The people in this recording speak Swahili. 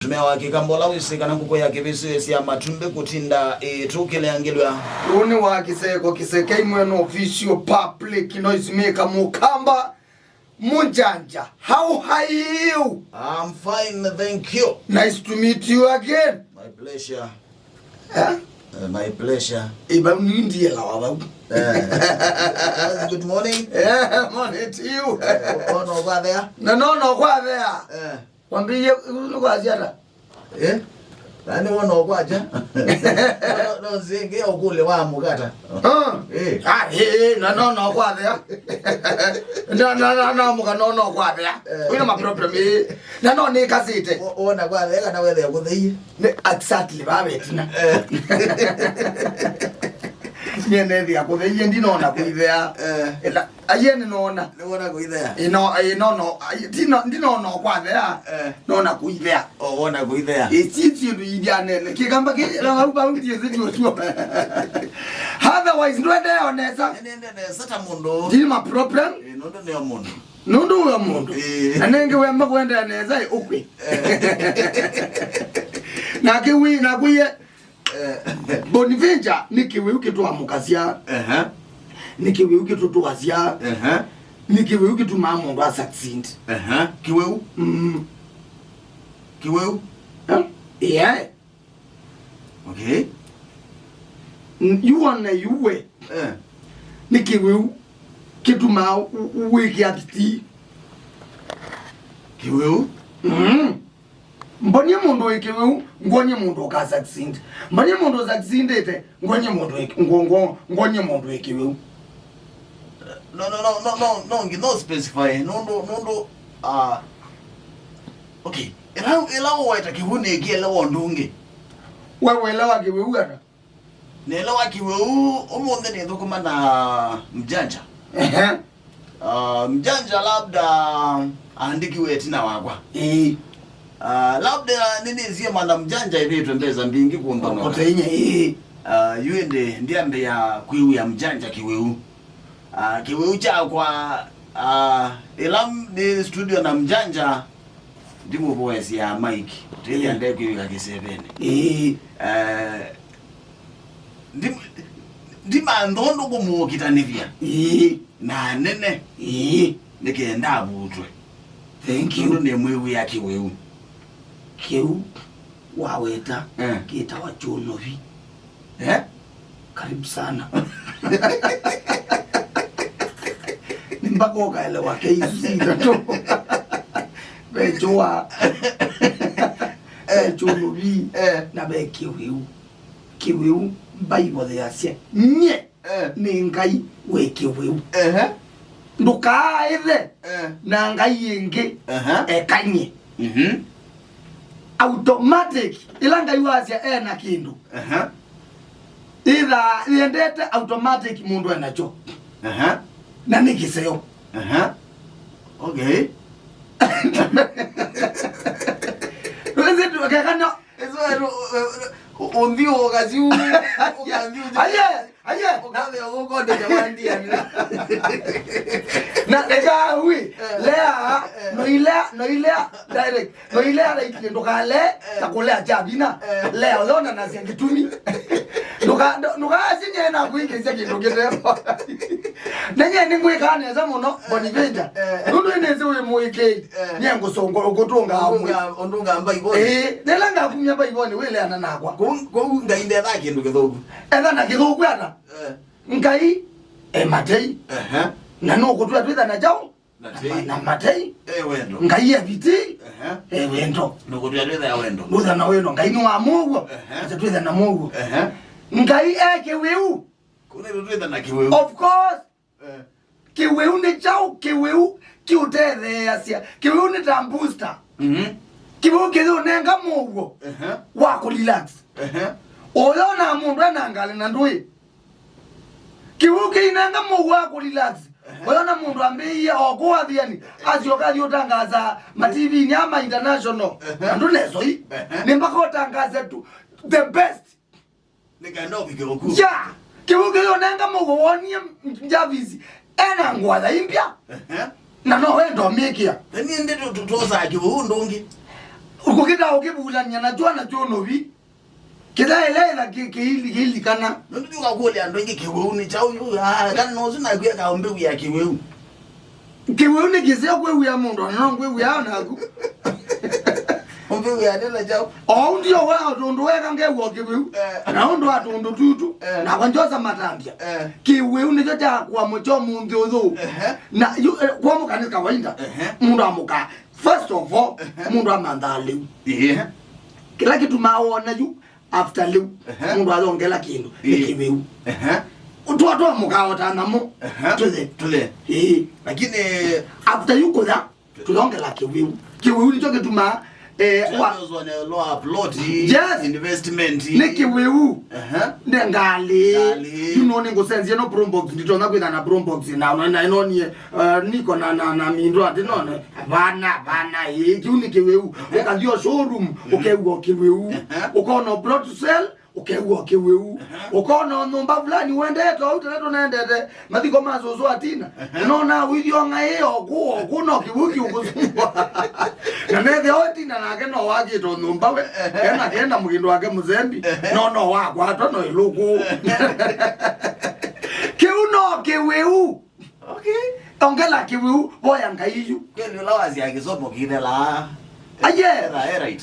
tumea wakikambola wisikana nguko yake bisesi ya matumbe kutinda tukile angelwa uni wakiseko kiseke mweno official public noise maker Mukamba Munjanja. How are you? I'm fine, thank you. Nice to meet you again. My pleasure. Huh? My pleasure. Iba India lawa. Good morning. Yeah, morning to you. No kwa there? No kwa there. Wambie kwa ziada. Nani wono kwa aja? No zinge okule wa mukata. No kwa there. No muka no kwa there. Wina ma problem no ni kasite. Ona kwa there kana wethe kuthii. Exactly babetina. Nyene dia kuthii ndinona kuithea. Ayene nona. Nona kuithea. Ndinona kwa there. Nona kuithea. Ona kuithea. Ititi ndu idiane kigamba kila uti ezitu tu. Otherwise ndwende onesa. Nende sata mundo. Ndi ma problem. Nondo ne mundo. Nondo wa mundo. Anenge wemba kwenda neza ukwe. Na kuye Bonivenja nikiwe ukitu amukazia. Nikiwe ukitu tuwazia. Nikiwe ukitu mamundu asakzind. Kiweu? Kiweu? Yeah. Okay. You wanna you way. Nikiwe kitu ma wiki atiti. Kiweu? Mbonye mundu wekiwe ngonye mundu kasakzind. Mbonye mundu zakzindete ngonye mundu wekiwe. No specify. No. Okay. Ela waita kihune kiela wondunge. Wewe lawa kiwe ugata. Nela wakiwe umonde ne dokuma na mjanja. Mjanja labda andikiwe tina wagwa. Labda nini zie mwana mjanja hivi twembeza mbingi kuondono. Kotenye yuende ndiambe ya kuiu ya mjanja kiweu. Kiweu cha kwa elam ni studio na mjanja ndimu voice ya Mike. Tele ande kuiu kisebene. Ndima ndondo kumukitanivia. Na nene. Nikenda abutwe. Thank you. Ndo ne mwewu ya kiweu. Kiu waweta kita wachonovi. Karibu sana. Nimbako kaelewa keizira to. Bejoa. Chonovi na be kiweu. Kiweu Bible yasia. Nye ni ngai we kiweu. Ndukaithe na ngai yenge ekanye. Automatic ilanga yuasia na kindu. Ila iendete automatic mundu enacho. Na nikiseo. Okay. Weze tu kakana Eso ondio kazi u aye ukale ukonde jamani na lega hui lea no ilea direct no ilea like ndokale takole jabina lea yona na zengitumi nuka asinye na kuingezia kindogerepo nenye ningwikane za muno Bonivenja nundu ineze we muike nyengo songo ogotonga amwe ondunga mba ibo nelanga kumya mba ibone wele ana nakwa ko ngainde thake ndu githugu etha na githugu ata ngai matei na no gutwa twitha na jao na matei wendo ngai eviti wendo no gutwa twitha ya wendo mutha na wendo ngai ni wa mugo twitha na mugo ngai kiweu kuna twitha na kiweu of course kiweu ni jao kiweu kiuthethe asia kiweu ni tambusta kiweu kithu nenga mugo wa ku relax oyo na mundu anangale na ndui kiweu kinanga mugo wa ku relax oyo na mundu ambiye okwa thiani azioka thiotangaza ma TV ni ama international ndu nezo yi ni mpaka otangaze tu the best nikaenda ukigeroku ya kiweu kinanga mugo wonie mjavizi ena ngwatha impya na no wendo mikia ni ndeto tutoza kiweu ndungi ukokita ukibulanya na jua na jono vi kida ile kili kana ndio ukakole ando ingi kiwewe ni chao kana no zina kuya kaombe ya kiwewe ni kizia kwewe ya mundu na kwewe ya na ku ombe ya dela chao ndio wao ndo weka ngewo kiwewe na ndo atondo tutu na kwanjoza matambia kiwewe ni chocha kwa mocho mundu ozo na kwa mukanisa kawaida mundu amuka first of all mundu amandale kila kitu maona yu after liu mundu azongela kindu nikiwewe utwa mukao tanamo tule lakini after you go there tulongela kiwewe ni choke tuma was on a low upload investment nikiwewe nengali you know ningo sense no Brombox nditona kwenda na Brombox na inoni niko na mindo ati none bana nikiwewe ukandio showroom ukewo kiwewe ukono brought to sell ukewo kiwewe ukono nomba fulani uende to uteto naendete mathiko mazozo atina nona widio ngayo kuno kiwuki ukuzungwa na nede otina nake no wagi to nomba we ena mugindo wake muzembi no wakwa to no iluku kiwewe okay ongela kiwewe boya ngaiyu kweli lawazi akisopo kidela aye right